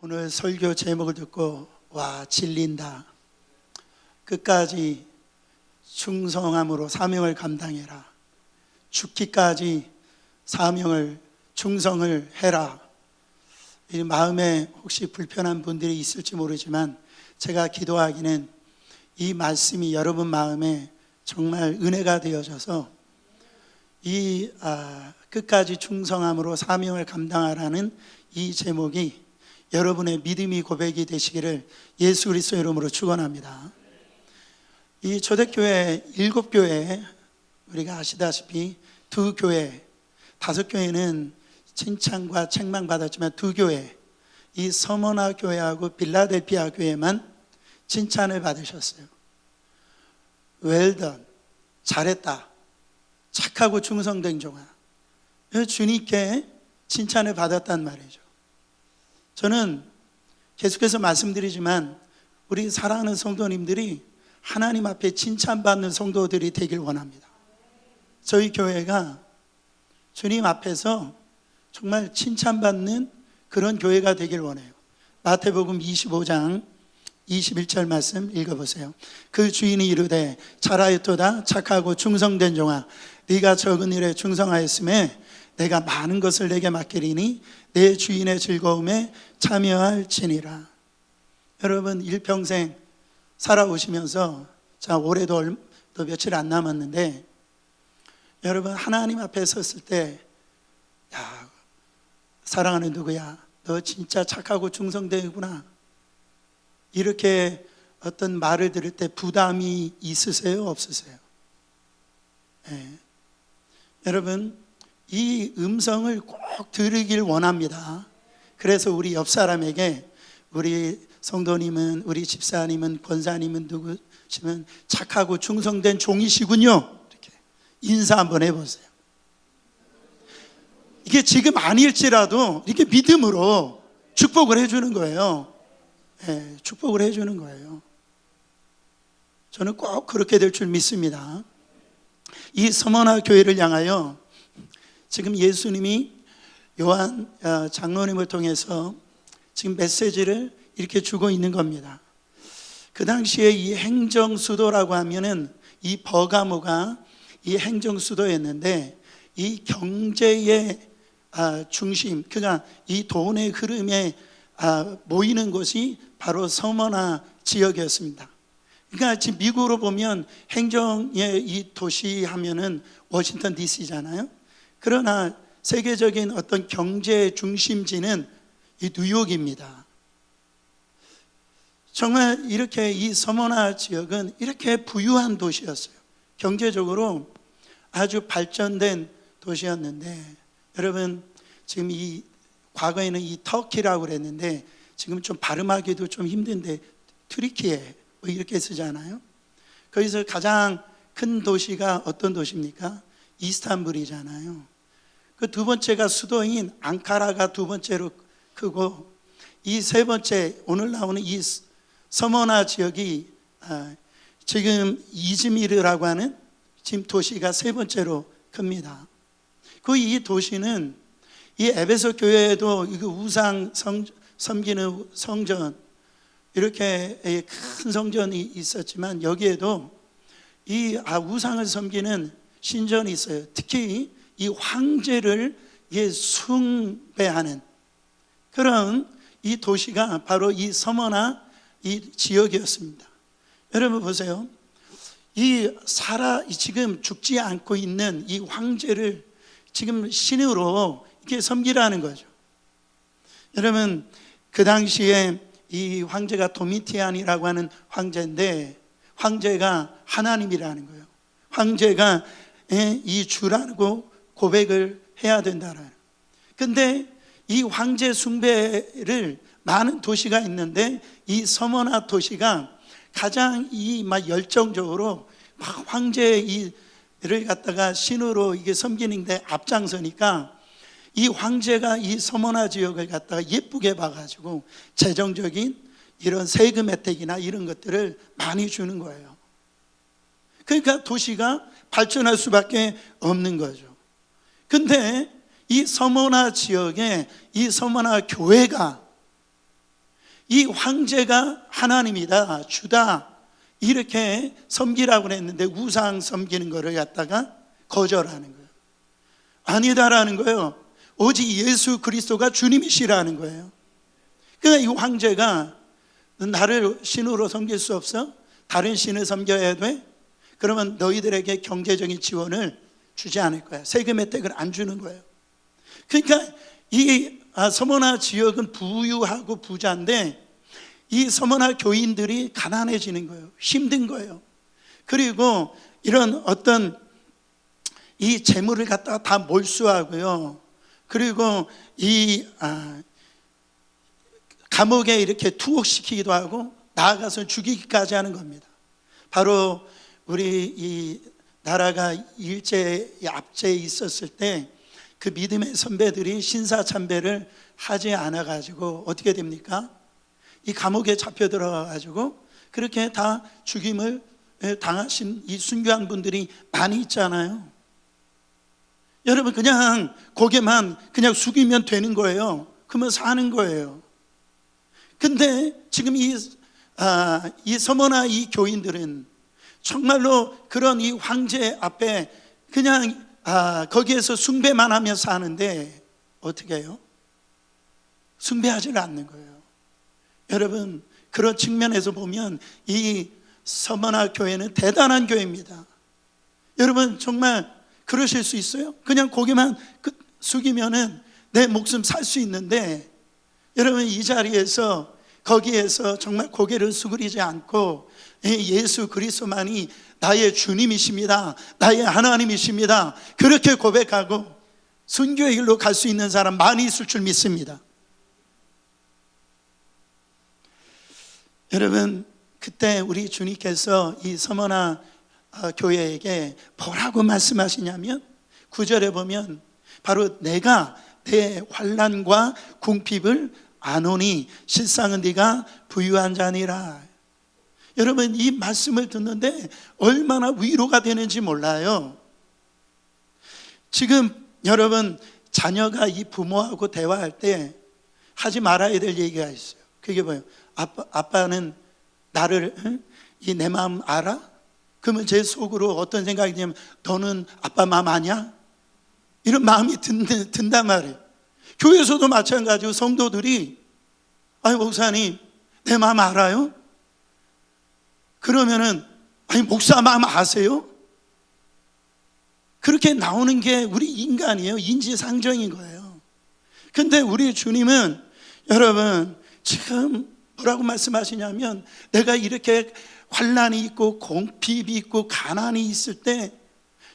오늘 설교 제목을 듣고 와 질린다. 끝까지 충성함으로 사명을 감당해라. 죽기까지 사명을 충성을 해라. 이 마음에 혹시 불편한 분들이 있을지 모르지만 제가 기도하기는 이 말씀이 여러분 마음에 정말 은혜가 되어져서 이 끝까지 충성함으로 사명을 감당하라는 이 제목이 여러분의 믿음이 고백이 되시기를 예수 그리스도 이름으로 축원합니다. 이 초대교회 7교회, 우리가 아시다시피 2교회, 5교회는 칭찬과 책망받았지만 2교회, 이 서머나 교회하고 빌라델피아 교회만 칭찬을 받으셨어요. Well done, 잘했다, 착하고 충성된 종아. 주님께 칭찬을 받았단 말이죠. 저는 계속해서 말씀드리지만 우리 사랑하는 성도님들이 하나님 앞에 칭찬받는 성도들이 되길 원합니다. 저희 교회가 주님 앞에서 정말 칭찬받는 그런 교회가 되길 원해요. 마태복음 25장 21절 말씀 읽어보세요. 그 주인이 이르되 잘하였도다 착하고 충성된 종아, 네가 적은 일에 충성하였음에 내가 많은 것을 내게 맡기리니 내 주인의 즐거움에 참여할지니라. 여러분 일평생 살아오시면서 자 올해도 또 며칠 안 남았는데 여러분 하나님 앞에 섰을 때 야, 사랑하는 누구야, 너 진짜 착하고 충성되구나, 이렇게 어떤 말을 들을 때 부담이 있으세요, 없으세요? 네. 여러분 이 음성을 꼭 들으길 원합니다. 그래서 우리 옆 사람에게 우리 성도님은, 우리 집사님은, 권사님은 누구시면 착하고 충성된 종이시군요, 이렇게 인사 한번 해보세요. 이게 지금 아닐지라도 이렇게 믿음으로 축복을 해주는 거예요. 네, 축복을 해주는 거예요. 저는 꼭 그렇게 될 줄 믿습니다. 이 서머나 교회를 향하여 지금 예수님이 요한 장로님을 통해서 지금 메시지를 이렇게 주고 있는 겁니다. 그 당시에 이 행정수도라고 하면은 이 버가모가 이 행정수도였는데 이 경제의 중심, 그러니까 이 돈의 흐름에 모이는 곳이 바로 서머나 지역이었습니다. 그러니까 지금 미국으로 보면 행정의 이 도시 하면은 워싱턴 DC잖아요. 그러나 세계적인 어떤 경제 중심지는 이 뉴욕입니다. 정말 이렇게 이 서머나 지역은 이렇게 부유한 도시였어요. 경제적으로 아주 발전된 도시였는데, 여러분 지금 이 과거에는 이 터키라고 그랬는데 지금 좀 발음하기도 좀 힘든데 트리키에 뭐 이렇게 쓰잖아요. 거기서 가장 큰 도시가 어떤 도시입니까? 이스탄불이잖아요. 그 두 번째가 수도인 앙카라가 두 번째로 크고, 이 세 번째 오늘 나오는 이 서머나 지역이 지금 이즈미르라고 하는 지금 도시가 세 번째로 큽니다. 그 이 도시는 이 에베소 교회에도 우상 섬기는 성전, 이렇게 큰 성전이 있었지만 여기에도 이 우상을 섬기는 신전이 있어요. 특히 이 황제를 숭배하는 그런 이 도시가 바로 이 서머나 이 지역이었습니다. 여러분 보세요. 지금 죽지 않고 있는 이 황제를 지금 신으로 이렇게 섬기라는 거죠. 여러분 그 당시에 이 황제가 도미티안이라고 하는 황제인데, 황제가 하나님이라는 거예요. 황제가 이 주라고 고백을 해야 된다는. 근데 이 황제 숭배를 많은 도시가 있는데 이 서머나 도시가 가장 열정적으로 막 황제를 갖다가 신으로 이게 섬기는데 앞장서니까 이 황제가 이 서머나 지역을 갖다가 예쁘게 봐가지고 재정적인 이런 세금 혜택이나 이런 것들을 많이 주는 거예요. 그러니까 도시가 발전할 수밖에 없는 거죠. 근데 이 서머나 지역에 이 서머나 교회가 이 황제가 하나님이다, 주다 이렇게 섬기라고 그랬는데 우상 섬기는 거를 갖다가 거절하는 거예요. 아니다라는 거예요. 오직 예수 그리스도가 주님이시라는 거예요. 그러니까 이 황제가 나를 신으로 섬길 수 없어? 다른 신을 섬겨야 돼? 그러면 너희들에게 경제적인 지원을 주지 않을 거야. 세금 혜택을 안 주는 거예요. 그러니까 이 서머나 지역은 부유하고 부자인데 이 서머나 교인들이 가난해지는 거예요. 힘든 거예요. 그리고 이런 어떤 이 재물을 갖다가 다 몰수하고요. 그리고 이 감옥에 이렇게 투옥시키기도 하고 나아가서 죽이기까지 하는 겁니다. 바로 우리 이 나라가 일제 압제에 있었을 때 그 믿음의 선배들이 신사참배를 하지 않아 가지고 어떻게 됩니까? 이 감옥에 잡혀 들어가 가지고 그렇게 다 죽임을 당하신 이 순교한 분들이 많이 있잖아요. 여러분 그냥 고개만 그냥 숙이면 되는 거예요. 그러면 사는 거예요. 근데 지금 이 서머나 이 교인들은 정말로 그런 이 황제 앞에 그냥 거기에서 숭배만 하며 사는데 어떻게 해요? 숭배하지를 않는 거예요. 여러분 그런 측면에서 보면 이 서머나 교회는 대단한 교회입니다. 여러분 정말 그러실 수 있어요? 그냥 고개만 숙이면은 내 목숨 살 수 있는데 여러분 이 자리에서 거기에서 정말 고개를 숙이지 않고 예수 그리스도만이 나의 주님이십니다, 나의 하나님이십니다 그렇게 고백하고 순교의 길로 갈 수 있는 사람 많이 있을 줄 믿습니다. 여러분 그때 우리 주님께서 이 서머나 교회에게 뭐라고 말씀하시냐면 9절에 보면 바로 내가 내 환난과 궁핍을 아노니 실상은 네가 부유한 자니라. 여러분 이 말씀을 듣는데 얼마나 위로가 되는지 몰라요. 지금 여러분 자녀가 이 부모하고 대화할 때 하지 말아야 될 얘기가 있어요. 그게 뭐예요? 아빠는 나를 이 내 마음 알아? 그러면 제 속으로 어떤 생각이 들냐면 너는 아빠 마음 아냐? 이런 마음이 든단 말이에요. 교회에서도 마찬가지고 성도들이 아니 목사님 내 마음 알아요? 그러면은 아니 목사 마음 아세요? 그렇게 나오는 게 우리 인간이에요. 인지상정인 거예요. 근데 우리 주님은 여러분 지금 뭐라고 말씀하시냐면 내가 이렇게 환난이 있고 궁핍이 있고 가난이 있을 때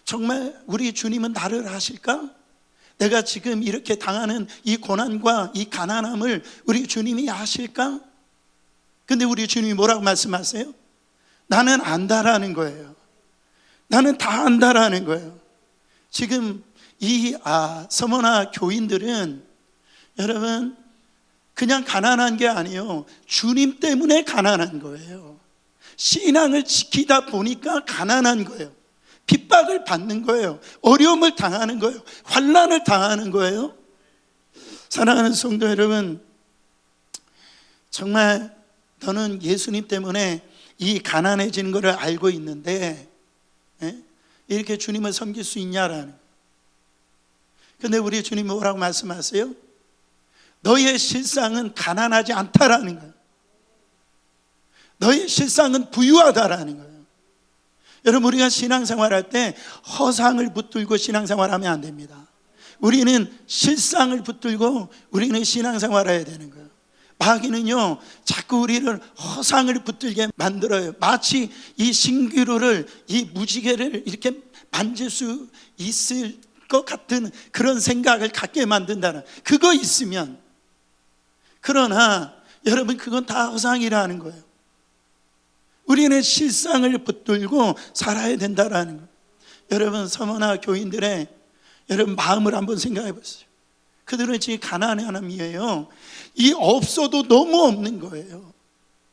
정말 우리 주님은 나를 아실까? 내가 지금 이렇게 당하는 이 고난과 이 가난함을 우리 주님이 아실까? 근데 우리 주님이 뭐라고 말씀하세요? 나는 안다라는 거예요. 나는 다 안다라는 거예요. 지금 이 서머나 교인들은 여러분 그냥 가난한 게 아니에요. 주님 때문에 가난한 거예요. 신앙을 지키다 보니까 가난한 거예요. 핍박을 받는 거예요. 어려움을 당하는 거예요. 환난을 당하는 거예요. 사랑하는 성도 여러분, 정말 너는 예수님 때문에 이 가난해지는 것을 알고 있는데 이렇게 주님을 섬길 수 있냐라는. 근데 우리 주님이 뭐라고 말씀하세요? 너의 실상은 가난하지 않다라는 거예요. 너의 실상은 부유하다라는 거예요. 여러분 우리가 신앙생활할 때 허상을 붙들고 신앙생활하면 안 됩니다. 우리는 실상을 붙들고 우리는 신앙생활해야 되는 거예요. 마귀는요 자꾸 우리를 허상을 붙들게 만들어요. 마치 이 신기루를 이 무지개를 이렇게 만질 수 있을 것 같은 그런 생각을 갖게 만든다는 그거 있으면. 그러나 여러분 그건 다 허상이라는 거예요. 우리는 실상을 붙들고 살아야 된다라는 거예요. 여러분 서머나 교인들의 여러분 마음을 한번 생각해 보세요. 그들은 지금 가난의 사람이에요. 이 없어도 너무 없는 거예요.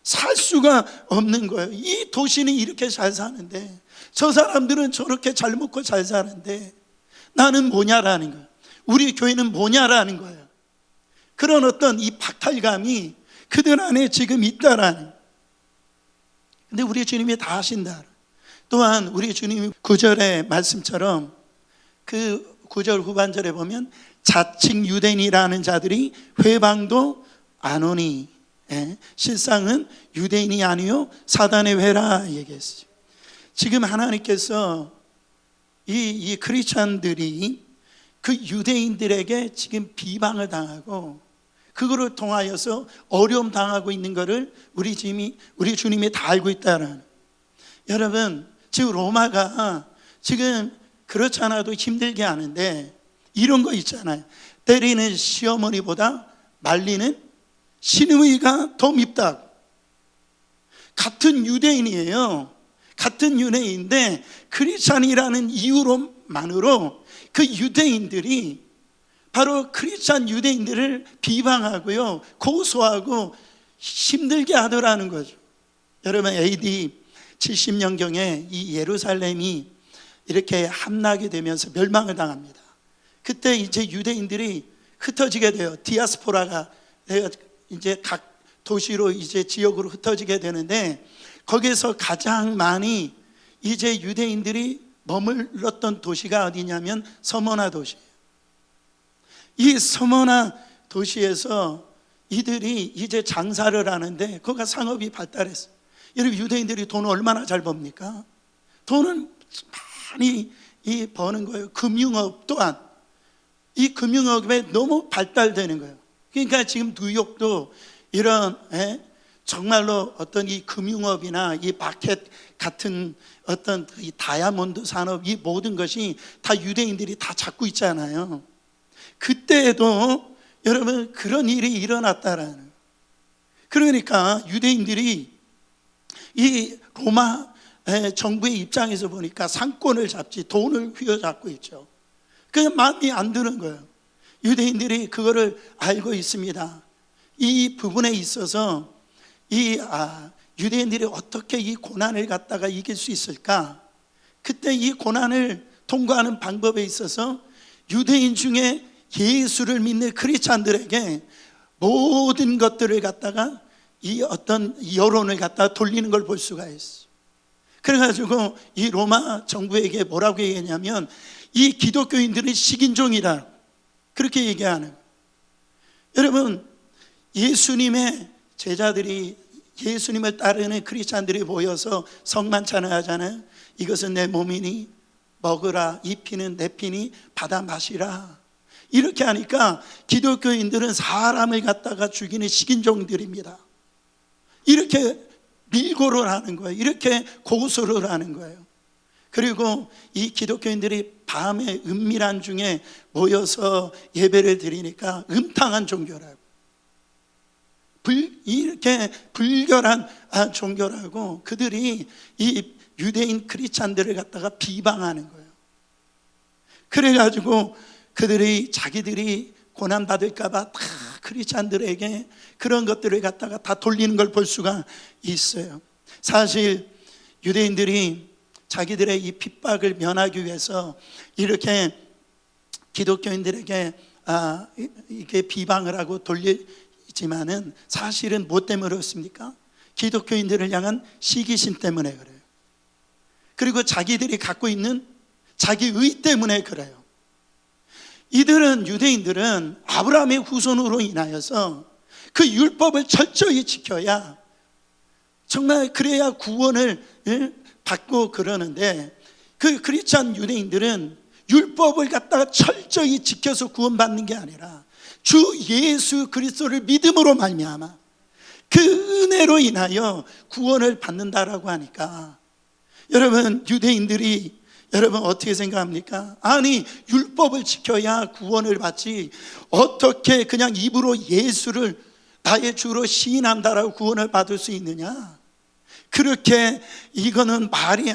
살 수가 없는 거예요. 이 도시는 이렇게 잘 사는데 저 사람들은 저렇게 잘 먹고 잘 사는데 나는 뭐냐라는 거예요. 우리 교회는 뭐냐라는 거예요. 그런 어떤 이 박탈감이 그들 안에 지금 있다라는. 근데 우리 주님이 다 하신다. 또한 우리 주님이 9절의 말씀처럼 그 9절 후반절에 보면 자칭 유대인이라는 자들이 회방도 안 오니, 실상은 유대인이 아니요 사단의 회라 얘기했어요. 지금 하나님께서 이 크리스찬들이 그 유대인들에게 지금 비방을 당하고 그거를 통하여서 어려움 당하고 있는 것을 우리 주님이 다 알고 있다는. 여러분, 지금 로마가 지금 그렇지 않아도 힘들게 하는데 이런 거 있잖아요. 때리는 시어머니보다 말리는 시누이가 더 밉다. 같은 유대인이에요. 같은 유대인인데 크리스찬이라는 이유로만으로 그 유대인들이 바로 크리스찬 유대인들을 비방하고요, 고소하고 힘들게 하더라는 거죠. 여러분, AD 70년경에 이 예루살렘이 이렇게 함락이 되면서 멸망을 당합니다. 그때 이제 유대인들이 흩어지게 돼요. 디아스포라가 이제 각 도시로 이제 지역으로 흩어지게 되는데, 거기에서 가장 많이 이제 유대인들이 머물렀던 도시가 어디냐면 서머나 도시예요. 이 서머나 도시에서 이들이 이제 장사를 하는데 거기가 상업이 발달했어요. 여러분, 유대인들이 돈을 얼마나 잘 법니까? 돈을 많이 버는 거예요. 금융업 또한 이 금융업에 너무 발달되는 거예요. 그러니까 지금 뉴욕도 이런 정말로 어떤 이 금융업이나 이 마켓 같은 어떤 이 다이아몬드 산업, 이 모든 것이 다 유대인들이 다 잡고 있잖아요. 그때에도 여러분 그런 일이 일어났다라는 거예요. 그러니까 유대인들이 이 로마 정부의 입장에서 보니까 상권을 잡지 돈을 휘어잡고 있죠. 그 마음이 안 드는 거예요. 유대인들이 그거를 알고 있습니다. 이 부분에 있어서 유대인들이 어떻게 이 고난을 갖다가 이길 수 있을까? 그때 이 고난을 통과하는 방법에 있어서 유대인 중에 예수를 믿는 크리스찬들에게 모든 것들을 갖다가 이 어떤 여론을 갖다가 돌리는 걸 볼 수가 있어요. 그래가지고 이 로마 정부에게 뭐라고 얘기했냐면 이 기독교인들은 식인종이다, 그렇게 얘기하는 거예요. 여러분, 예수님의 제자들이, 예수님을 따르는 크리스찬들이 모여서 성만 찬양하잖아요. 이것은 내 몸이니 먹으라, 이 피는 내 피니 받아 마시라. 이렇게 하니까 기독교인들은 사람을 갖다가 죽이는 식인종들입니다. 이렇게 밀고를 하는 거예요. 이렇게 고소를 하는 거예요. 그리고 이 기독교인들이 밤에 은밀한 중에 모여서 예배를 드리니까 음탕한 종교라고, 이렇게 불결한 종교라고 그들이 이 유대인 크리스찬들을 갖다가 비방하는 거예요. 그래가지고 그들이 자기들이 고난받을까봐 다 크리스찬들에게 그런 것들을 갖다가 다 돌리는 걸 볼 수가 있어요. 사실 유대인들이 자기들의 이 핍박을 면하기 위해서 이렇게 기독교인들에게 이게 비방을 하고 돌리지만은 사실은 뭐 때문에 그렇습니까? 기독교인들을 향한 시기심 때문에 그래요. 그리고 자기들이 갖고 있는 자기의 때문에 그래요. 이들은, 유대인들은 아브라함의 후손으로 인하여서 그 율법을 철저히 지켜야, 정말 그래야 구원을 받고 그러는데, 그 크리스찬 유대인들은 율법을 갖다가 철저히 지켜서 구원받는 게 아니라 주 예수 그리스도를 믿음으로 말미암아 그 은혜로 인하여 구원을 받는다라고 하니까, 여러분, 유대인들이 여러분 어떻게 생각합니까? 아니, 율법을 지켜야 구원을 받지 어떻게 그냥 입으로 예수를 나의 주로 시인한다라고 구원을 받을 수 있느냐? 그렇게 이거는 말이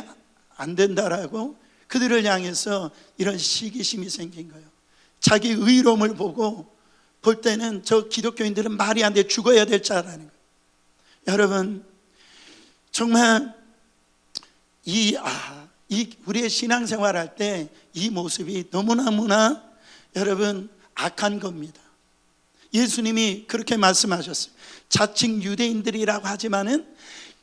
안 된다라고 그들을 향해서 이런 시기심이 생긴 거예요. 자기 의로움을 볼 때는 저 기독교인들은 말이 안 돼, 죽어야 될 자라는 거예요. 여러분, 정말 우리의 신앙생활 할 때 이 모습이 너무나 여러분 악한 겁니다. 예수님이 그렇게 말씀하셨어요. 자칭 유대인들이라고 하지만은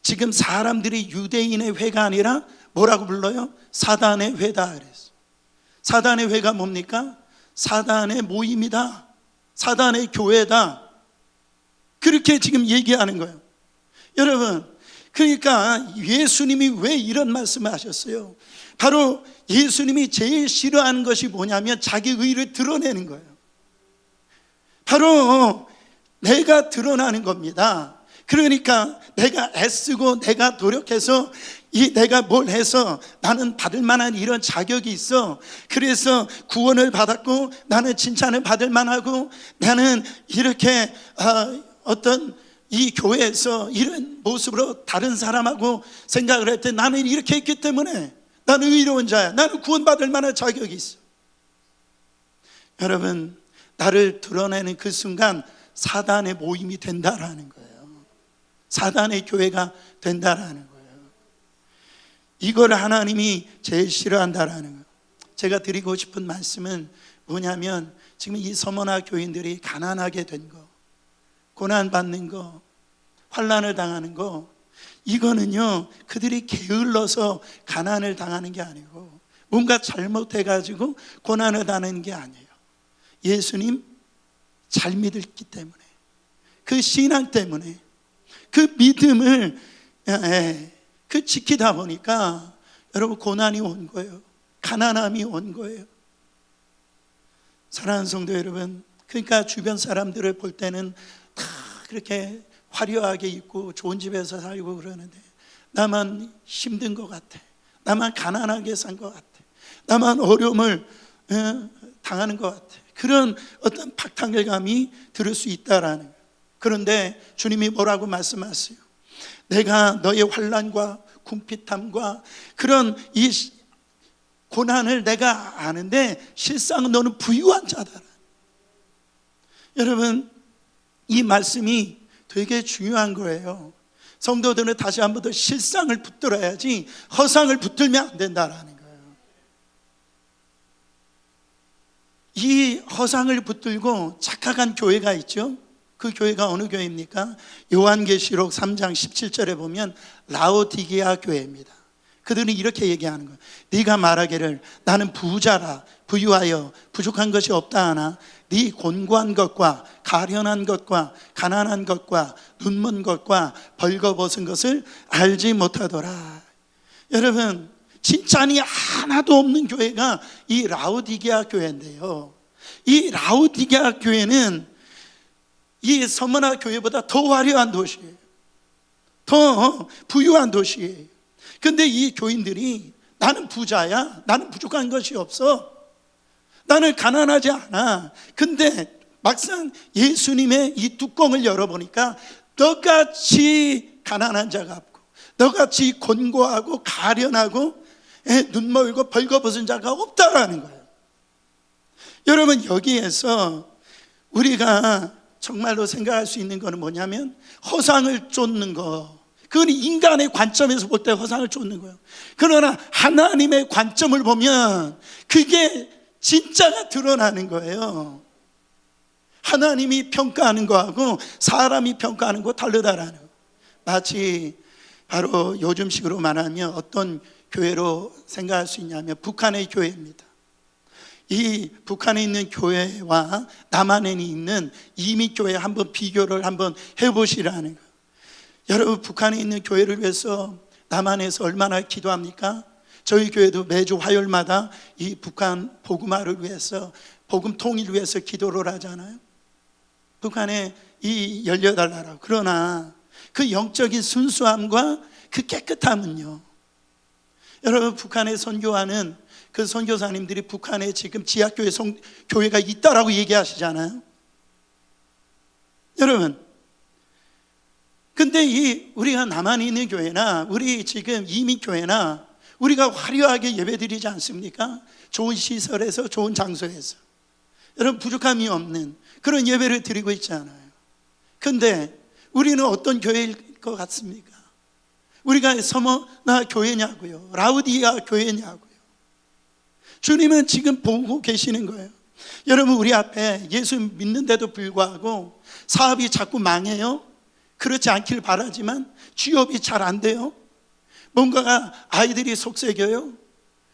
지금 사람들이 유대인의 회가 아니라 뭐라고 불러요? 사단의 회다 그랬어요. 사단의 회가 뭡니까? 사단의 모임이다, 사단의 교회다, 그렇게 지금 얘기하는 거예요. 여러분, 그러니까 예수님이 왜 이런 말씀을 하셨어요? 바로 예수님이 제일 싫어하는 것이 뭐냐면 자기 의를 드러내는 거예요. 바로 내가 드러나는 겁니다. 그러니까 내가 애쓰고 내가 노력해서 내가 뭘 해서 나는 받을 만한 이런 자격이 있어, 그래서 구원을 받았고 나는 칭찬을 받을 만하고 나는 이렇게 어떤 이 교회에서 이런 모습으로 다른 사람하고 생각을 할 때 나는 이렇게 했기 때문에 나는 의로운 자야, 나는 구원받을 만한 자격이 있어. 여러분, 나를 드러내는 그 순간 사단의 모임이 된다라는 거예요. 사단의 교회가 된다라는 거예요. 이걸 하나님이 제일 싫어한다라는 거예요. 제가 드리고 싶은 말씀은 뭐냐면 지금 이 서머나 교인들이 가난하게 된 거, 고난받는 거, 환난을 당하는 거, 이거는요 그들이 게을러서 가난을 당하는 게 아니고 뭔가 잘못해가지고 고난을 당하는 게 아니에요. 예수님 잘 믿었기 때문에, 그 신앙 때문에, 그 믿음을 지키다 보니까 여러분 고난이 온 거예요. 가난함이 온 거예요. 사랑하는 성도 여러분, 그러니까 주변 사람들을 볼 때는 다 그렇게 화려하게 입고 좋은 집에서 살고 그러는데 나만 힘든 것 같아, 나만 가난하게 산 것 같아, 나만 어려움을 당하는 것 같아, 그런 어떤 박탈감이 들을 수 있다라는 거예요. 그런데 주님이 뭐라고 말씀하세요? 내가 너의 환난과 궁핍함과 그런 이 고난을 내가 아는데 실상 너는 부유한 자다. 여러분, 이 말씀이 되게 중요한 거예요. 성도들은 다시 한 번 더 실상을 붙들어야지 허상을 붙들면 안 된다라는 거예요. 이 허상을 붙들고 착각한 교회가 있죠. 그 교회가 어느 교회입니까? 요한계시록 3장 17절에 보면 라오디게아 교회입니다. 그들은 이렇게 얘기하는 거예요. 네가 말하기를 나는 부자라, 부유하여 부족한 것이 없다 하나 네 곤고한 것과 가련한 것과 가난한 것과 눈먼 것과 벌거벗은 것을 알지 못하더라. 여러분, 칭찬이 하나도 없는 교회가 이 라오디게아 교회인데요, 이 라오디게아 교회는 이 서머나 교회보다 더 화려한 도시예요. 더 부유한 도시예요. 근데 이 교인들이 나는 부자야, 나는 부족한 것이 없어, 나는 가난하지 않아. 근데 막상 예수님의 이 뚜껑을 열어보니까 너같이 가난한 자가 없고 너같이 곤고하고 가련하고 눈멀고 벌거벗은 자가 없다라는 거예요. 여러분, 여기에서 우리가 정말로 생각할 수 있는 것은 뭐냐면 허상을 쫓는 거, 그건 인간의 관점에서 볼 때 허상을 쫓는 거예요. 그러나 하나님의 관점을 보면 그게 진짜가 드러나는 거예요. 하나님이 평가하는 거하고 사람이 평가하는 거 다르다라는 거예요. 마치 바로 요즘식으로 말하면 어떤 교회로 생각할 수 있냐면 북한의 교회입니다. 이 북한에 있는 교회와 남한에 있는 이민교회 한번 비교를 한번 해보시라는 거예요. 여러분, 북한에 있는 교회를 위해서 남한에서 얼마나 기도합니까? 저희 교회도 매주 화요일마다 이 북한 복음화를 위해서, 복음 통일을 위해서 기도를 하잖아요. 북한에 이 열려달라고. 그러나 그 영적인 순수함과 그 깨끗함은요, 여러분, 북한에 선교하는 그 선교사님들이 북한에 지금 지하교회 교회가 있다라고 얘기하시잖아요. 여러분, 근데 우리가 남한에 있는 교회나 우리 지금 이민교회나 우리가 화려하게 예배드리지 않습니까? 좋은 시설에서, 좋은 장소에서, 여러분, 부족함이 없는 그런 예배를 드리고 있잖아요. 근데 우리는 어떤 교회일 것 같습니까? 우리가 서머나 교회냐고요? 라우디게아 교회냐고요? 주님은 지금 보고 계시는 거예요. 여러분, 우리 앞에 예수 믿는데도 불구하고 사업이 자꾸 망해요. 그렇지 않길 바라지만 취업이 잘 안 돼요. 뭔가가 아이들이 속썩여요.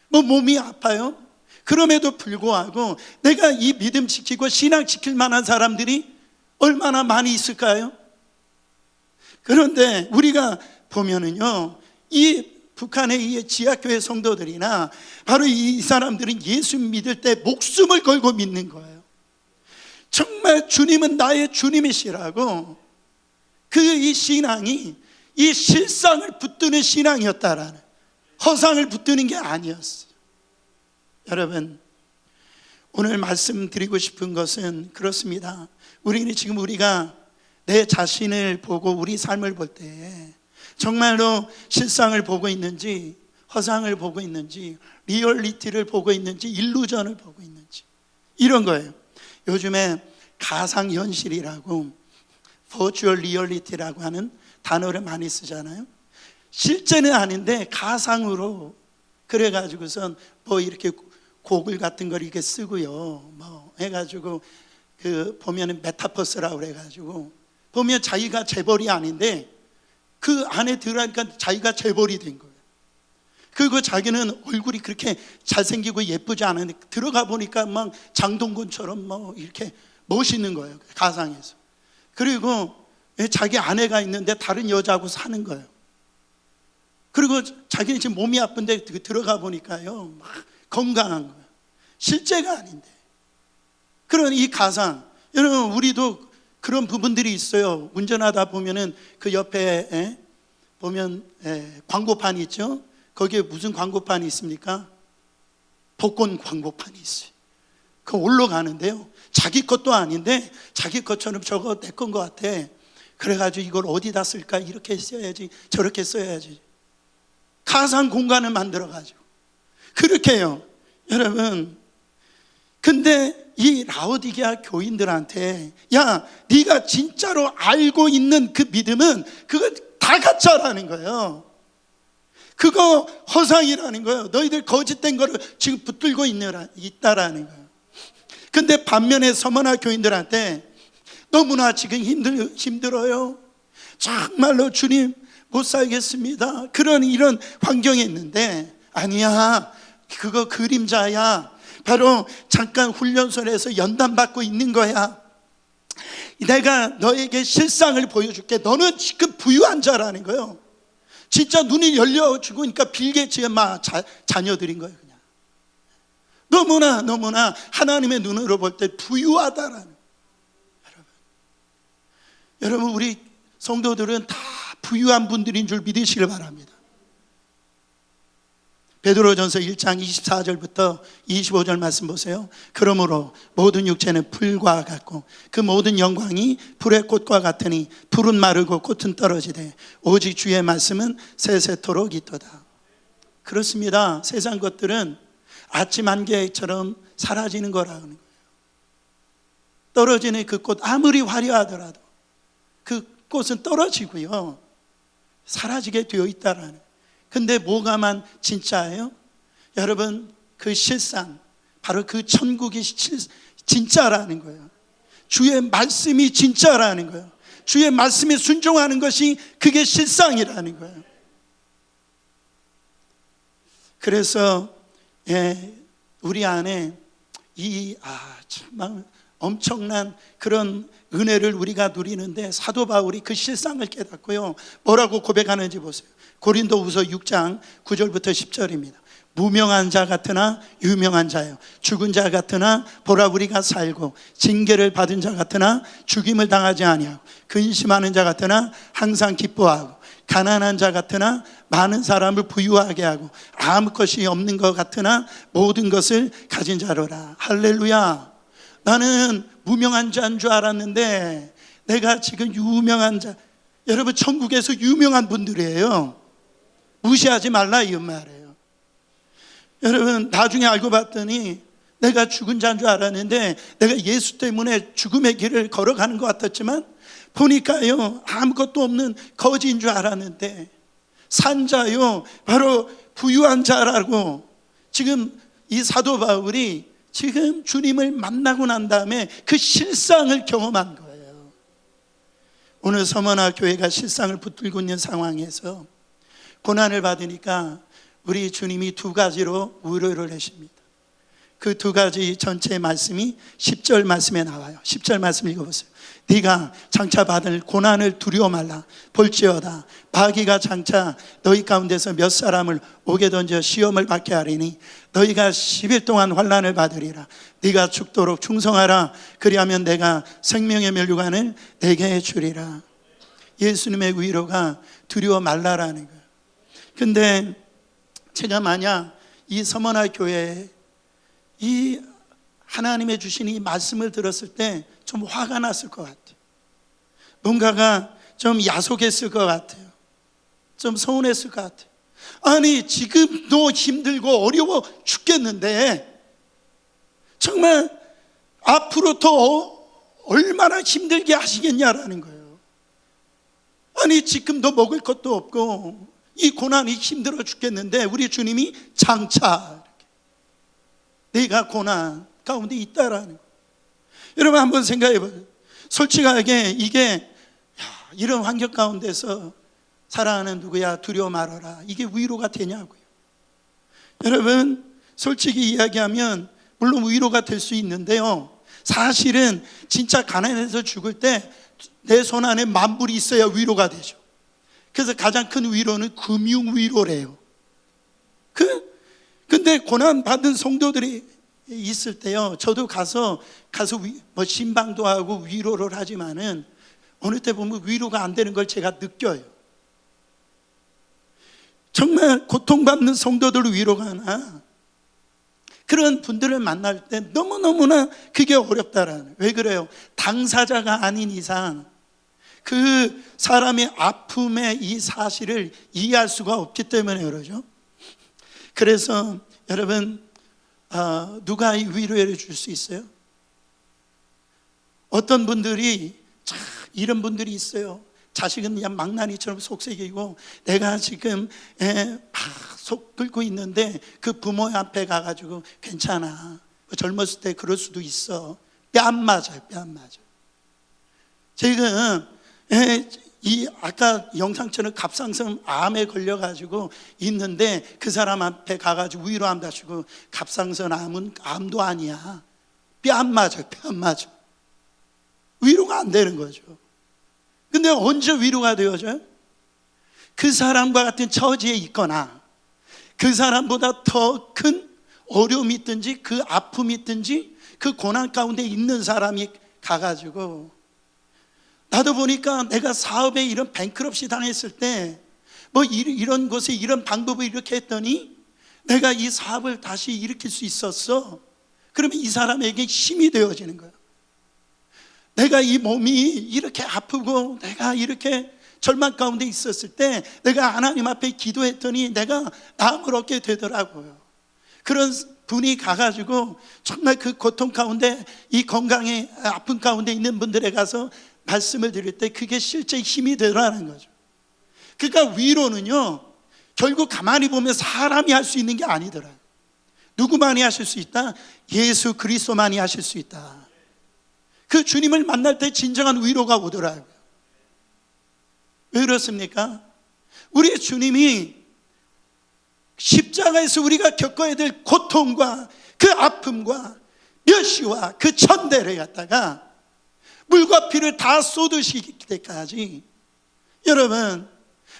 몸이 아파요. 그럼에도 불구하고 내가 이 믿음 지키고 신앙 지킬 만한 사람들이 얼마나 많이 있을까요? 그런데 우리가 보면은요, 이 북한의 이 지하교회 성도들이나 바로 이 사람들은 예수 믿을 때 목숨을 걸고 믿는 거예요. 정말 주님은 나의 주님이시라고, 이 신앙이 이 실상을 붙드는 신앙이었다라는, 허상을 붙드는 게 아니었어요. 여러분, 오늘 말씀드리고 싶은 것은 그렇습니다. 우리는 지금 우리가 내 자신을 보고 우리 삶을 볼 때 정말로 실상을 보고 있는지, 허상을 보고 있는지, 리얼리티를 보고 있는지, 일루전을 보고 있는지, 이런 거예요. 요즘에 가상현실이라고, 버추얼 리얼리티라고 하는 단어를 많이 쓰잖아요. 실제는 아닌데 가상으로, 그래가지고선 뭐 이렇게 고글 같은 걸 이렇게 쓰고요, 뭐 해가지고 보면은 메타버스라고 그래가지고 보면 자기가 재벌이 아닌데 그 안에 들어가니까 자기가 재벌이 된 거예요. 그리고 자기는 얼굴이 그렇게 잘생기고 예쁘지 않은데 들어가 보니까 막 장동건처럼 뭐 이렇게 멋있는 거예요, 가상에서. 그리고 자기 아내가 있는데 다른 여자하고 사는 거예요. 그리고 자기는 지금 몸이 아픈데 들어가 보니까요, 막 건강한 거예요. 실제가 아닌데. 그런 이 가상, 여러분, 우리도 그런 부분들이 있어요. 운전하다 보면은 그 옆에 보면 광고판이 있죠. 거기에 무슨 광고판이 있습니까? 복권 광고판이 있어요. 그 올라가는데요, 자기 것도 아닌데 자기 것처럼 저거 내 건 것 같아. 그래가지고 이걸 어디다 쓸까? 이렇게 써야지, 저렇게 써야지. 가상 공간을 만들어가지고 그렇게 해요. 여러분, 근데 이 라오디게아 교인들한테, 야, 네가 진짜로 알고 있는 그 믿음은 그거 다 가짜라는 거예요. 그거 허상이라는 거예요. 너희들 거짓된 거를 지금 붙들고 있다라는 거예요. 근데 반면에 서머나 교인들한테 너무나 지금 힘들어요. 정말로 주님 못 살겠습니다. 이런 환경에 있는데, 아니야, 그거 그림자야. 바로 잠깐 훈련소에서 연단받고 있는 거야. 내가 너에게 실상을 보여줄게. 너는 지금 부유한 자라는 거예요. 진짜 눈이 열려주고, 그러니까 빌 게이츠의 자녀들인 거예요. 그냥 너무나 하나님의 눈으로 볼 때 부유하다라는. 여러분, 우리 성도들은 다 부유한 분들인 줄 믿으시길 바랍니다. 베드로전서 1장 24절부터 25절 말씀 보세요. 그러므로 모든 육체는 풀과 같고 그 모든 영광이 불의 꽃과 같으니 풀은 마르고 꽃은 떨어지되 오직 주의 말씀은 세세토록 있도다. 그렇습니다. 세상 것들은 아침 안개처럼 사라지는 거라는 거예요. 떨어지는 그 꽃, 아무리 화려하더라도 그 꽃은 떨어지고요, 사라지게 되어 있다라는. 근데 뭐가만 진짜예요? 여러분, 그 실상, 바로 그 천국이 진짜라는 거예요. 주의 말씀이 진짜라는 거예요. 주의 말씀에 순종하는 것이 그게 실상이라는 거예요. 그래서 우리 안에 정말 엄청난 그런 은혜를 우리가 누리는데, 사도 바울이 그 실상을 깨닫고요, 뭐라고 고백하는지 보세요. 고린도후서 6장 9절부터 10절입니다. 무명한 자 같으나 유명한 자요, 죽은 자 같으나 보라 우리가 살고, 징계를 받은 자 같으나 죽임을 당하지 아니하고, 근심하는 자 같으나 항상 기뻐하고, 가난한 자 같으나 많은 사람을 부유하게 하고, 아무 것이 없는 것 같으나 모든 것을 가진 자로라. 할렐루야. 나는 무명한 자인 줄 알았는데 내가 지금 유명한 자. 여러분, 천국에서 유명한 분들이에요. 무시하지 말라, 이 말이에요. 여러분, 나중에 알고 봤더니 내가 죽은 자인 줄 알았는데 내가 예수 때문에 죽음의 길을 걸어가는 것 같았지만 보니까요, 아무것도 없는 거지인 줄 알았는데 산자요, 바로 부유한 자라고 지금 이 사도 바울이 지금 주님을 만나고 난 다음에 그 실상을 경험한 거예요. 오늘 서머나 교회가 실상을 붙들고 있는 상황에서 고난을 받으니까 우리 주님이 두 가지로 위로를 하십니다. 그 두 가지 전체 말씀이 10절 말씀에 나와요. 10절 말씀 읽어보세요. 네가 장차 받을 고난을 두려워 말라. 볼지어다 마귀가 장차 너희 가운데서 몇 사람을 옥에 던져 시험을 받게 하리니 너희가 10일 동안 환난을 받으리라. 네가 죽도록 충성하라. 그리하면 내가 생명의 면류관을 내게 주리라. 예수님의 위로가 두려워 말라라는 거예요. 근데 제가 만약 이 서머나 교회에 이 하나님의 주신 이 말씀을 들었을 때 좀 화가 났을 것 같아요. 뭔가가 좀 야속했을 것 같아요. 좀 서운했을 것 같아요. 아니 지금도 힘들고 어려워 죽겠는데 정말 앞으로 더 얼마나 힘들게 하시겠냐라는 거예요. 아니 지금도 먹을 것도 없고 이 고난이 힘들어 죽겠는데 우리 주님이 장차 내가 고난 가운데 있다라는 거예요. 여러분 한번 생각해 보세요. 솔직하게 이게 이런 환경 가운데서 살아가는 누구야 두려워 말아라. 이게 위로가 되냐고요. 여러분 솔직히 이야기하면 물론 위로가 될 수 있는데요, 사실은 진짜 가난해서 죽을 때 내 손 안에 만불이 있어야 위로가 되죠. 그래서 가장 큰 위로는 금융 위로래요. 근데 고난 받은 성도들이 있을 때요, 저도 가서 뭐 신방도 하고 위로를 하지만은 어느 때 보면 위로가 안 되는 걸 제가 느껴요. 정말 고통받는 성도들 위로가 하나, 그런 분들을 만날 때 너무너무나 그게 어렵다라는. 왜 그래요? 당사자가 아닌 이상 그 사람의 아픔의 이 사실을 이해할 수가 없기 때문에 그러죠. 그래서 여러분 누가 이 위로를 줄 수 있어요? 어떤 분들이 이런 분들이 있어요. 자식은 그냥 망나니처럼 속색이고 내가 지금 속 끓고 있는데 그 부모 앞에 가가지고 괜찮아, 젊었을 때 그럴 수도 있어. 뺨 맞아요. 뺨 맞아. 지금 이 아까 영상처럼 갑상선 암에 걸려가지고 있는데 그 사람 앞에 가가지고 위로한다시고 갑상선 암은 암도 아니야. 뺨 맞아. 뺨 맞아. 위로가 안 되는 거죠. 근데 언제 위로가 되어져요? 그 사람과 같은 처지에 있거나 그 사람보다 더 큰 어려움이 있든지 그 아픔이 있든지 그 고난 가운데 있는 사람이 가가지고, 나도 보니까 내가 사업에 이런 뱅크럽시 당했을 때 뭐 이런 곳에 이런 방법을 이렇게 했더니 내가 이 사업을 다시 일으킬 수 있었어. 그러면 이 사람에게 힘이 되어지는 거예요. 내가 이 몸이 이렇게 아프고 내가 이렇게 절망 가운데 있었을 때 내가 하나님 앞에 기도했더니 내가 나음을 얻게 되더라고요. 그런 분이 가가지고 정말 그 고통 가운데 이 건강에 아픈 가운데 있는 분들에 가서 말씀을 드릴 때 그게 실제 힘이 되더라는 거죠. 그러니까 위로는요, 결국 가만히 보면 사람이 할 수 있는 게 아니더라고요. 누구만이 하실 수 있다? 예수 그리스도만이 하실 수 있다. 그 주님을 만날 때 진정한 위로가 오더라고요. 왜 그렇습니까? 우리 주님이 십자가에서 우리가 겪어야 될 고통과 그 아픔과 멸시와 그 천대를 갖다가 물과 피를 다 쏟으시기 때까지, 여러분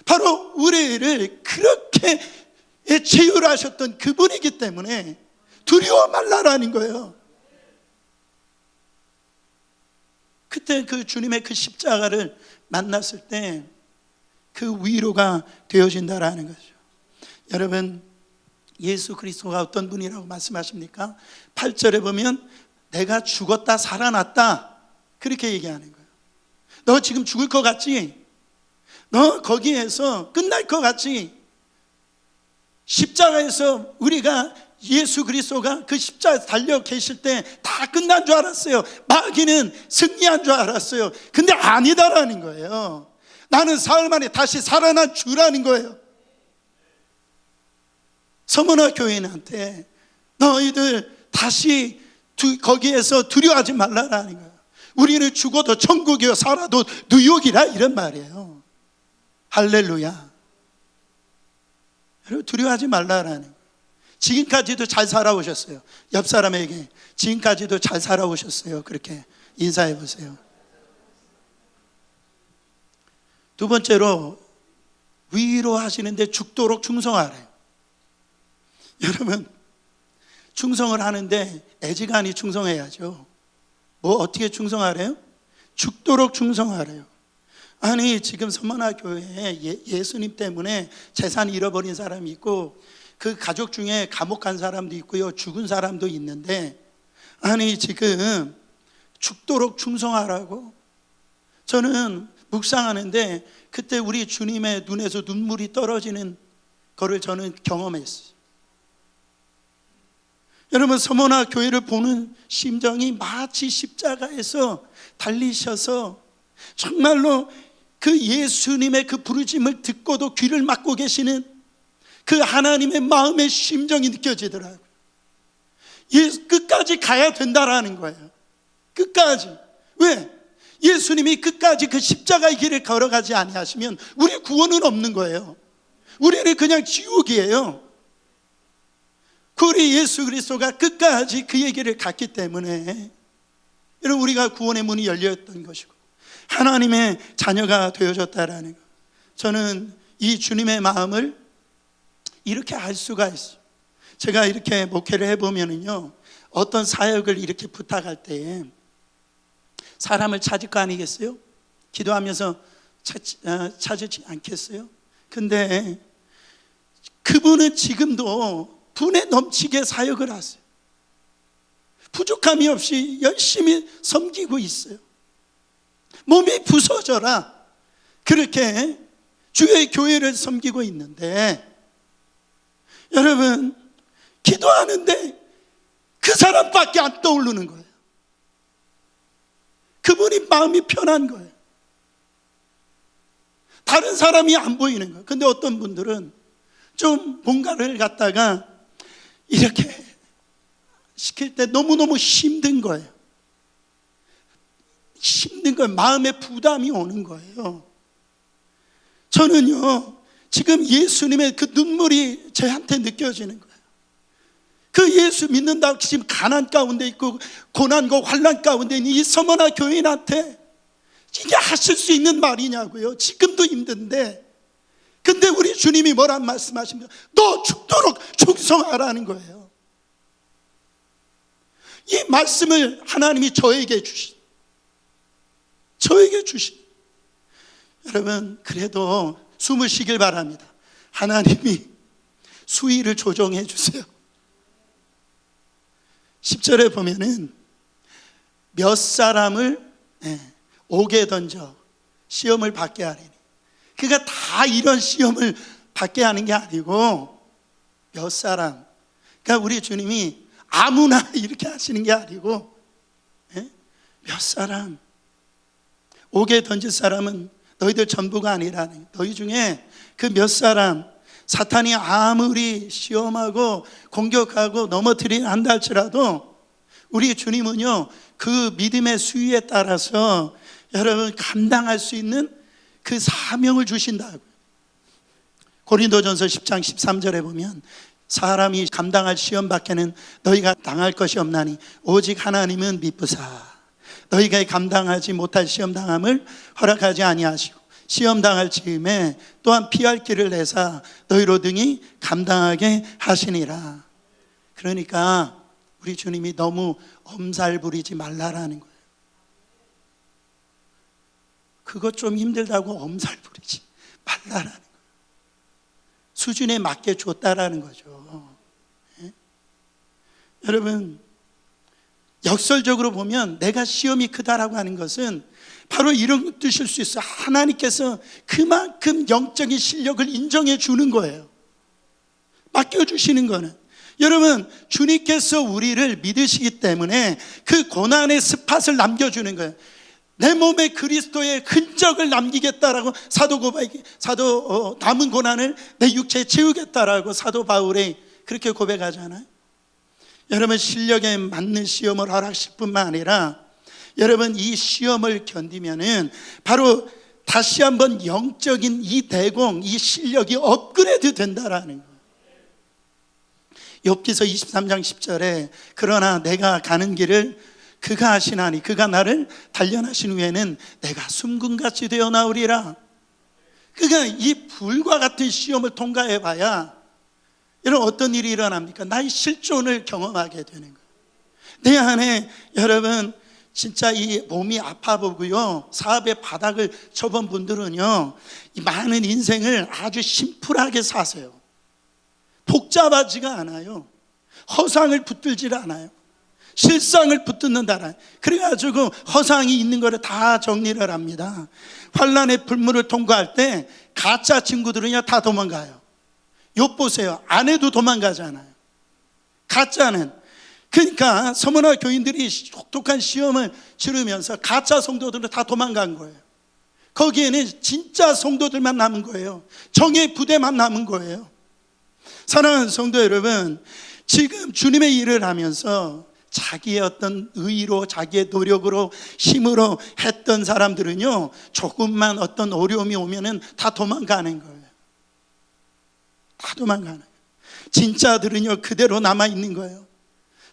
바로 우리를 그렇게 치유하셨던 그분이기 때문에 두려워 말라라는 거예요. 그때 그 주님의 그 십자가를 만났을 때 그 위로가 되어진다라는 거죠. 여러분 예수 그리스도가 어떤 분이라고 말씀하십니까? 8절에 보면 내가 죽었다 살아났다 그렇게 얘기하는 거예요. 너 지금 죽을 것 같지? 너 거기에서 끝날 것 같지? 십자가에서 우리가 예수 그리스도가 그 십자가에 달려 계실 때 다 끝난 줄 알았어요. 마귀는 승리한 줄 알았어요. 근데 아니다라는 거예요. 나는 사흘 만에 다시 살아난 주라는 거예요. 서머나 교인한테 너희들 다시 거기에서 두려워하지 말라라는 거예요. 우리는 죽어도 천국이요 살아도 뉴욕이라 이런 말이에요. 할렐루야. 여러분 두려워하지 말라라는 거예요. 지금까지도 잘 살아오셨어요. 옆 사람에게 지금까지도 잘 살아오셨어요. 그렇게 인사해 보세요. 두 번째로 위로하시는데 죽도록 충성하래요. 여러분 충성을 하는데 애지간히 충성해야죠. 뭐 어떻게 충성하래요? 죽도록 충성하래요. 아니 지금 서머나 교회에 예수님 때문에 재산 잃어버린 사람이 있고 그 가족 중에 감옥 간 사람도 있고요, 죽은 사람도 있는데 아니 지금 죽도록 충성하라고? 저는 묵상하는데 그때 우리 주님의 눈에서 눈물이 떨어지는 거를 저는 경험했어요. 여러분 서머나 교회를 보는 심정이 마치 십자가에서 달리셔서 정말로 그 예수님의 그 부르심을 듣고도 귀를 막고 계시는 그 하나님의 마음의 심정이 느껴지더라고요. 끝까지 가야 된다라는 거예요. 끝까지. 왜? 예수님이 끝까지 그 십자가의 길을 걸어가지 아니하시면 우리 구원은 없는 거예요. 우리는 그냥 지옥이에요. 우리 예수 그리스도가 끝까지 그의 길을 갔기 때문에 여러분 우리가 구원의 문이 열렸던 것이고 하나님의 자녀가 되어졌다라는 것. 저는 이 주님의 마음을 이렇게 알 수가 있어요. 제가 이렇게 목회를 해보면은요, 어떤 사역을 이렇게 부탁할 때 사람을 찾을 거 아니겠어요? 기도하면서 찾지 않겠어요? 근데 그분은 지금도 분에 넘치게 사역을 하세요. 부족함이 없이 열심히 섬기고 있어요. 몸이 부서져라 그렇게 주의 교회를 섬기고 있는데 여러분 기도하는데 그 사람밖에 안 떠오르는 거예요. 그분이 마음이 편한 거예요. 다른 사람이 안 보이는 거예요. 근데 어떤 분들은 좀 뭔가를 갖다가 이렇게 시킬 때 너무너무 힘든 거예요. 힘든 거예요. 마음에 부담이 오는 거예요. 저는요 지금 예수님의 그 눈물이 저한테 느껴지는 거예요. 그 예수 믿는다고 지금 가난 가운데 있고 고난과 환난 가운데 있는 이 서머나 교인한테 이게 하실 수 있는 말이냐고요. 지금도 힘든데 근데 우리 주님이 뭐란 말씀하십니까? 너 죽도록 충성하라는 거예요. 이 말씀을 하나님이 저에게 주신 여러분 그래도 숨을 쉬길 바랍니다. 하나님이 수위를 조정해 주세요. 10절에 보면은 몇 사람을 옥에 던져 시험을 받게 하리니, 그러니까 다 이런 시험을 받게 하는 게 아니고 몇 사람, 그러니까 우리 주님이 아무나 이렇게 하시는 게 아니고 몇 사람, 옥에 던질 사람은 너희들 전부가 아니라는, 너희 중에 그 몇 사람 사탄이 아무리 시험하고 공격하고 넘어뜨리려 한다 할지라도 우리 주님은요 그 믿음의 수위에 따라서 여러분 감당할 수 있는 그 사명을 주신다고요. 고린도전서 10장 13절에 보면 사람이 감당할 시험 밖에는 너희가 당할 것이 없나니 오직 하나님은 미쁘사 너희가 감당하지 못할 시험 당함을 허락하지 아니하시고 시험 당할 즈음에 또한 피할 길을 내사 너희로 등이 감당하게 하시니라. 그러니까 우리 주님이 너무 엄살 부리지 말라라는 거예요. 그것 좀 힘들다고 엄살 부리지 말라라는 거예요. 수준에 맞게 줬다라는 거죠. 여러분 역설적으로 보면 내가 시험이 크다라고 하는 것은 바로 이런 뜻일 수 있어요. 하나님께서 그만큼 영적인 실력을 인정해 주는 거예요. 맡겨주시는 거는. 여러분 주님께서 우리를 믿으시기 때문에 그 고난의 스팟을 남겨주는 거예요. 내 몸에 그리스도의 흔적을 남기겠다라고 남은 고난을 내 육체에 채우겠다라고 사도 바울이 그렇게 고백하잖아요. 여러분 실력에 맞는 시험을 허락하실 뿐만 아니라 여러분 이 시험을 견디면은 바로 다시 한번 영적인 이 대공, 이 실력이 업그레이드 된다라는 거예요. 욥기서 23장 10절에 그러나 내가 가는 길을 그가 하시나니 그가 나를 단련하신 후에는 내가 숨금같이 되어 나오리라. 그가 이 불과 같은 시험을 통과해 봐야 이런 어떤 일이 일어납니까? 나의 실존을 경험하게 되는 거예요. 내 안에 여러분 진짜 이 몸이 아파 보고요, 사업의 바닥을 쳐본 분들은요, 이 많은 인생을 아주 심플하게 사세요. 복잡하지가 않아요. 허상을 붙들질 않아요. 실상을 붙듣는다라. 그래가지고 허상이 있는 거를 다 정리를 합니다. 환란의 불문을 통과할 때 가짜 친구들은요 다 도망가요. 욥 보세요. 아내도 도망가잖아요. 가짜는. 그러니까 서머나 교인들이 혹독한 시험을 치르면서 가짜 성도들은 다 도망간 거예요. 거기에는 진짜 성도들만 남은 거예요. 정의 부대만 남은 거예요. 사랑하는 성도 여러분, 지금 주님의 일을 하면서 자기의 어떤 의로, 자기의 노력으로, 힘으로 했던 사람들은요, 조금만 어떤 어려움이 오면은 다 도망가는 거예요. 다 도망가는 거예요. 진짜들은요, 그대로 남아있는 거예요.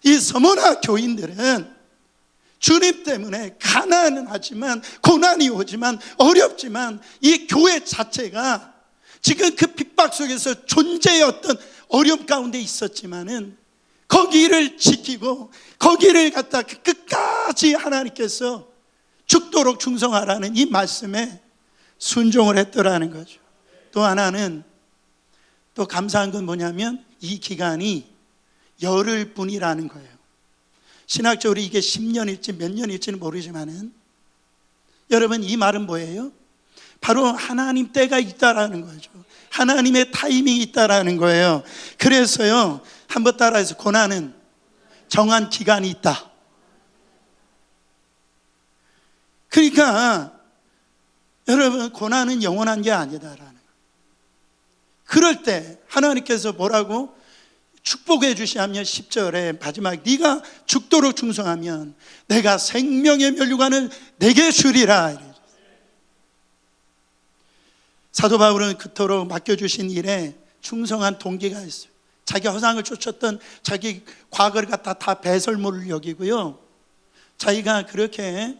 이 서머나 교인들은 주님 때문에 가난은 하지만, 고난이 오지만, 어렵지만, 이 교회 자체가 지금 그 핍박 속에서 존재의 어떤 어려움 가운데 있었지만은 거기를 지키고 거기를 갖다 끝까지 하나님께서 죽도록 충성하라는 이 말씀에 순종을 했더라는 거죠. 또 하나는 또 감사한 건 뭐냐면 이 기간이 열흘 뿐이라는 거예요. 신학적으로 이게 10년일지 몇 년일지는 모르지만은 여러분 이 말은 뭐예요? 바로 하나님 때가 있다라는 거죠. 하나님의 타이밍이 있다라는 거예요. 그래서요, 한번 따라해서 고난은 정한 기간이 있다. 그러니까 여러분 고난은 영원한 게 아니다라는 거예요. 그럴 때 하나님께서 뭐라고 축복해 주시하면 10절에 마지막 네가 죽도록 충성하면 내가 생명의 면류관을 내게 주리라. 사도 바울은 그토록 맡겨주신 일에 충성한 동기가 있어요. 자기 허상을 쫓았던 자기 과거를 갖다 다 배설물을 여기고요, 자기가 그렇게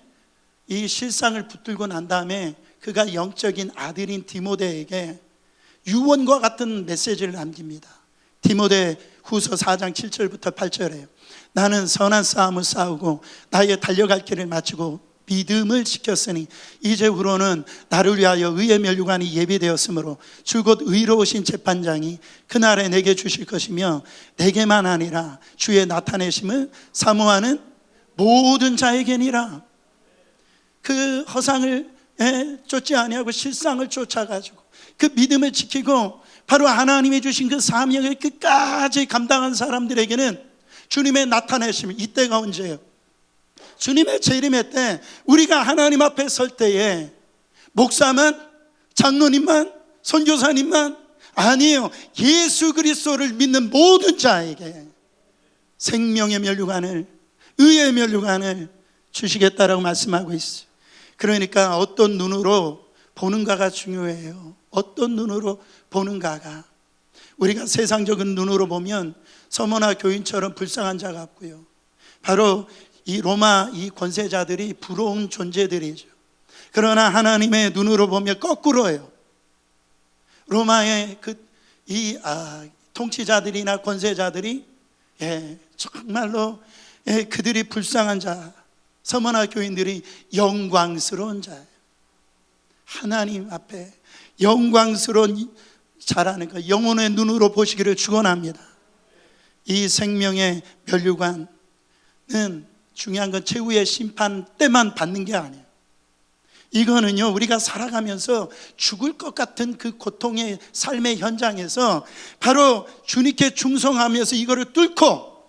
이 실상을 붙들고 난 다음에 그가 영적인 아들인 디모데에게 유언과 같은 메시지를 남깁니다. 디모데 후서 4장 7절부터 8절에 나는 선한 싸움을 싸우고 나의 달려갈 길을 마치고 믿음을 지켰으니 이제후로는 나를 위하여 의의 면류관이 예비되었으므로 주 곧 의로우신 재판장이 그날에 내게 주실 것이며 내게만 아니라 주의 나타내심을 사모하는 모든 자에게니라. 그 허상을 쫓지 아니하고 실상을 쫓아가지고 그 믿음을 지키고 바로 하나님이 주신 그 사명을 끝까지 감당한 사람들에게는 주님의 나타내심, 이때가 언제예요? 주님의 재림의 때 우리가 하나님 앞에 설 때에 목사만, 장로님만, 선교사님만 아니에요. 예수 그리스도를 믿는 모든 자에게 생명의 면류관을, 의의 면류관을 주시겠다라고 말씀하고 있어요. 그러니까 어떤 눈으로 보는가가 중요해요. 어떤 눈으로 보는가가. 우리가 세상적인 눈으로 보면 서머나 교인처럼 불쌍한 자 같고요, 바로 이 로마 이 권세자들이 부러운 존재들이죠. 그러나 하나님의 눈으로 보면 거꾸로예요. 로마의 통치자들이나 권세자들이 정말로 그들이 불쌍한 자, 서머나 교인들이 영광스러운 자예요. 하나님 앞에 영광스러운 자라는 것, 영혼의 눈으로 보시기를 축원합니다. 이 생명의 면류관은 중요한 건 최후의 심판 때만 받는 게 아니에요. 이거는요, 우리가 살아가면서 죽을 것 같은 그 고통의 삶의 현장에서 바로 주님께 충성하면서 이거를 뚫고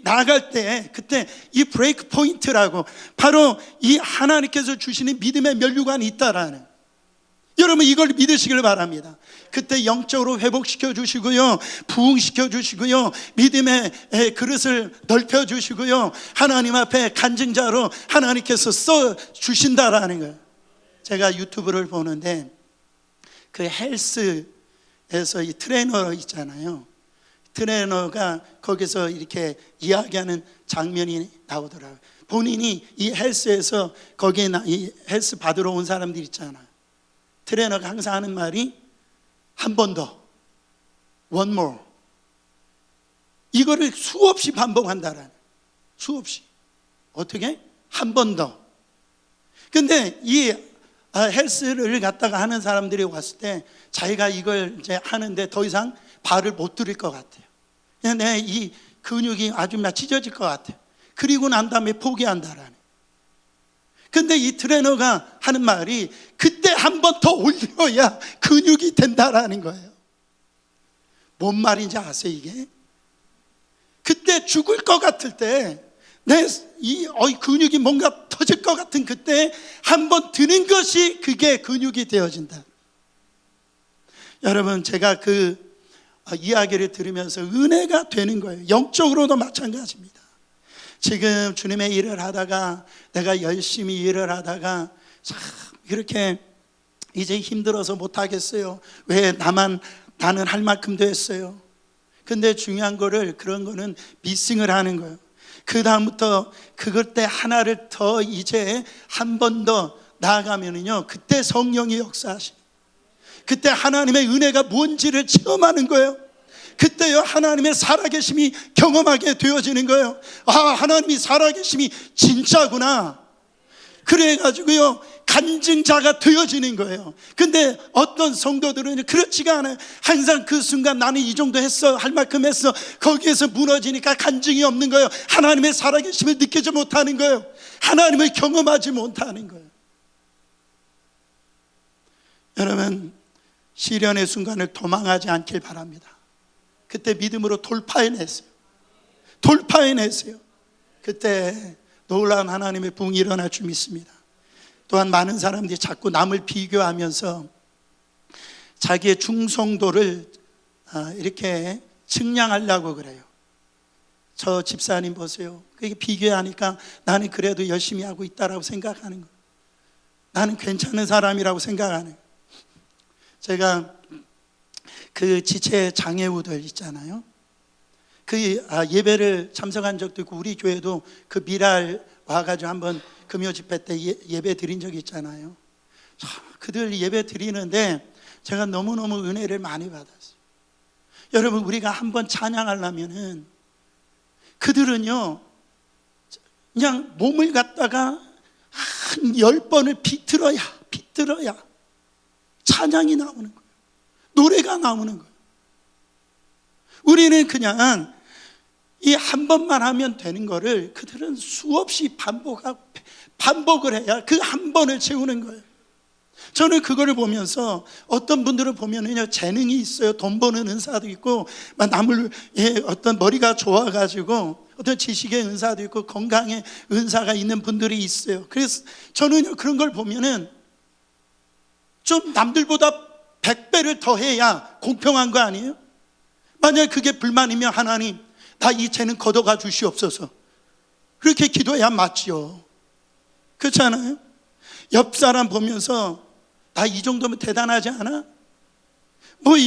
나아갈 때, 그때 이 브레이크 포인트라고 바로 이 하나님께서 주시는 믿음의 면류관이 있다라는, 여러분 이걸 믿으시길 바랍니다. 그때 영적으로 회복시켜 주시고요, 부흥시켜 주시고요, 믿음의 그릇을 넓혀 주시고요, 하나님 앞에 간증자로 하나님께서 써 주신다라는 거예요. 제가 유튜브를 보는데 그 헬스에서 이 트레이너 있잖아요. 트레이너가 거기서 이렇게 이야기하는 장면이 나오더라고요. 본인이 이 헬스에서 거기에 이 헬스 받으러 온 사람들 있잖아요. 트레이너가 항상 하는 말이 한 번 더, one more. 이거를 수없이 반복한다라는, 수없이. 어떻게? 한 번 더. 근데 이 헬스를 갖다가 하는 사람들이 왔을 때 자기가 이걸 이제 하는데 더 이상 발을 못 들일 것 같아요. 내 이 근육이 아주 찢어질 것 같아요. 그리고 난 다음에 포기한다라는. 근데 이 트레이너가 하는 말이 그때 한 번 더 올려야 근육이 된다라는 거예요. 뭔 말인지 아세요 이게? 그때 죽을 것 같을 때 내 이 근육이 뭔가 터질 것 같은 그때 한 번 드는 것이 그게 근육이 되어진다. 여러분 제가 그 이야기를 들으면서 은혜가 되는 거예요. 영적으로도 마찬가지입니다. 지금 주님의 일을 하다가 내가 열심히 일을 하다가 참 이렇게 이제 힘들어서 못하겠어요. 왜 나는 할 만큼도 했어요. 근데 중요한 거를 그런 거는 미싱을 하는 거예요. 그 다음부터 그것 때 하나를 더 이제 한 번 더 나아가면은요, 그때 성령이 역사하시는, 그때 하나님의 은혜가 뭔지를 체험하는 거예요. 그때요 하나님의 살아계심이 경험하게 되어지는 거예요. 아, 하나님이 살아계심이 진짜구나. 그래가지고요 간증자가 되어지는 거예요. 근데 어떤 성도들은 그렇지가 않아요. 항상 그 순간 나는 이 정도 했어, 할 만큼 했어, 거기에서 무너지니까 간증이 없는 거예요. 하나님의 살아계심을 느끼지 못하는 거예요. 하나님을 경험하지 못하는 거예요. 여러분 시련의 순간을 도망하지 않길 바랍니다. 그때 믿음으로 돌파해내세요. 돌파해내세요. 그때 놀라운 하나님의 부흥이 일어날 줄 믿습니다. 또한 많은 사람들이 자꾸 남을 비교하면서 자기의 충성도를 이렇게 측량하려고 그래요. 저 집사님 보세요. 그게 비교하니까 나는 그래도 열심히 하고 있다라고 생각하는 거예요. 나는 괜찮은 사람이라고 생각하는 거예요. 제가 그 지체 장애우들 있잖아요. 그 예배를 참석한 적도 있고 우리 교회도 그 미랄 와가지고 한번 금요 집회 때 예배 드린 적이 있잖아요. 그들 예배 드리는데 제가 너무너무 은혜를 많이 받았어요. 여러분 우리가 한번 찬양하려면은 그들은요 그냥 몸을 갖다가 한 10번을 비틀어야 찬양이 나오는 거예요. 노래가 나오는 거예요. 우리는 그냥 이 한 번만 하면 되는 거를 그들은 수없이 반복을 해야 그 한 번을 채우는 거예요. 저는 그거를 보면서 어떤 분들을 보면은요 재능이 있어요. 돈 버는 은사도 있고 남을 어떤 머리가 좋아가지고 어떤 지식의 은사도 있고 건강의 은사가 있는 분들이 있어요. 그래서 저는 그런 걸 보면은 좀 남들보다 100배를 더 해야 공평한 거 아니에요? 만약 그게 불만이면 하나님 나 이 재능 걷어가 주시옵소서 그렇게 기도해야 맞지요. 그렇지 않아요? 옆 사람 보면서 나 이 정도면 대단하지 않아?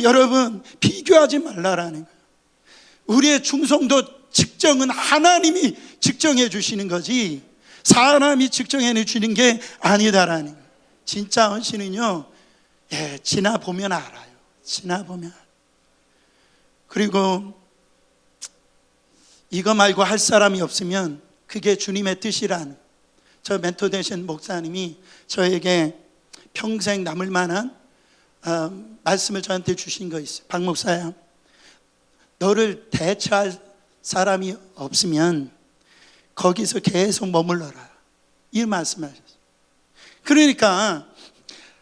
여러분 비교하지 말라라는 거예요. 우리의 충성도 측정은 하나님이 측정해 주시는 거지 사람이 측정해 주는 게 아니다라는 거예요. 진짜 헌신은요 지나보면 알아요. 지나보면. 그리고 이거 말고 할 사람이 없으면 그게 주님의 뜻이라는, 저 멘토 되신 목사님이 저에게 평생 남을 만한 말씀을 저한테 주신 거 있어요. 박 목사야, 너를 대처할 사람이 없으면 거기서 계속 머물러라, 이 말씀하셨어요. 그러니까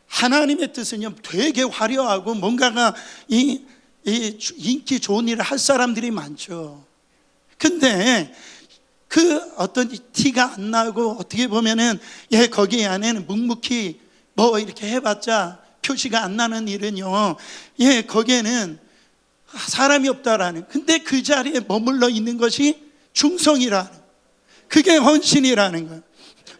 하나님의 뜻은요 되게 화려하고 뭔가가 이 인기 좋은 일을 할 사람들이 많죠. 근데 그 어떤 티가 안 나고 어떻게 보면은 거기 안에는 묵묵히 이렇게 해봤자 표시가 안 나는 일은요, 거기에는 사람이 없다라는, 근데 그 자리에 머물러 있는 것이 충성이라는, 그게 헌신이라는 거예요.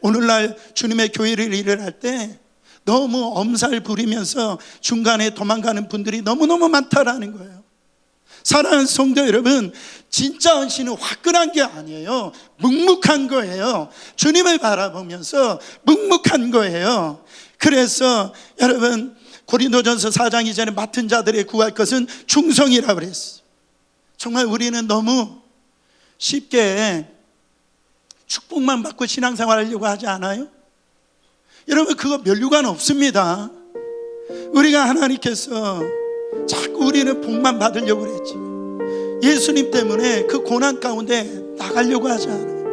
오늘날 주님의 교회를 일을 할 때 너무 엄살 부리면서 중간에 도망가는 분들이 너무너무 많다라는 거예요. 사랑하는 성도 여러분, 진짜 헌신은 화끈한 게 아니에요. 묵묵한 거예요. 주님을 바라보면서 묵묵한 거예요. 그래서 여러분, 고린도전서 4장 2절에 맡은 자들의 구할 것은 충성이라고 그랬어요. 정말 우리는 너무 쉽게 축복만 받고 신앙생활 하려고 하지 않아요? 여러분, 그거 멸류관 없습니다. 우리가 하나님께서 자꾸 우리는 복만 받으려고 그랬지, 예수님 때문에 그 고난 가운데 나가려고 하지 않아요.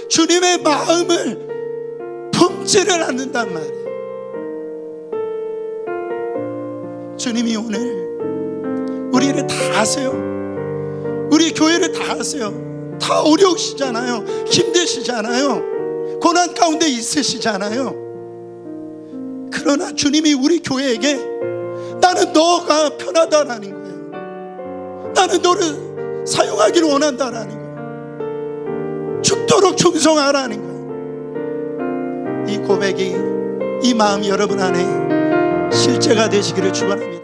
주님의 마음을 품지를 않는단 말이에요. 주님이 오늘 우리를 다 아세요. 우리 교회를 다 아세요. 다 어려우시잖아요. 힘드시잖아요. 고난 가운데 있으시잖아요. 그러나 주님이 우리 교회에게 나는 너가 편하다라는 거예요. 나는 너를 사용하기를 원한다라는 거예요. 죽도록 충성하라는 거예요. 이 고백이, 이 마음이 여러분 안에 실제가 되시기를 축원합니다.